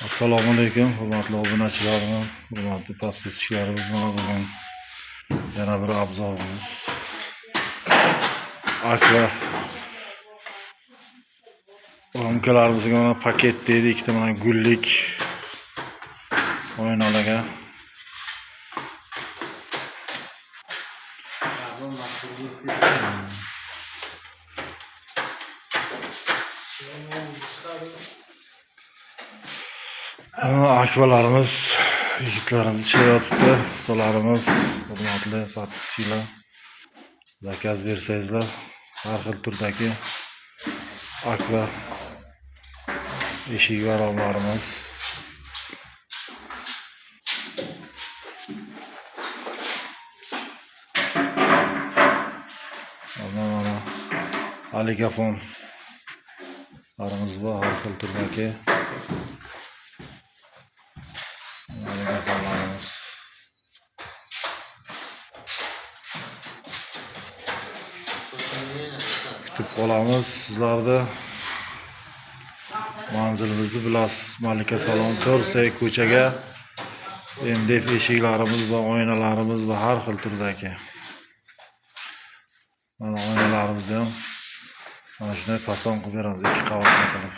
Assalomu alaykum, hurmatli obunachilarimiz, hurmatli podpischilarimiz. Mana bugun yana bir obzorimiz. Akva ramkalarimizga mana paket deydi, ikkita mana gullik oynalarga. Akvalarimiz, yigitlarimiz ishlayotibdi. Ustolarimiz, hurmatli podpischilar, zakaz bersangizlar, har xil turdagi akva eshik varomlarimiz. Mana aligafon larimiz bor, har xil turdagi aligafonlarimiz. Kutib qolamiz sizlarni. Manzilimizni bilasiz, Malika salon to'g'risidagi ko'chaga MDF eshiklarimiz va oynalarimiz va har xil turdagi. Mana oynalarimizni ham mana shunday pason qilib beramiz, 2 qavatli qilib.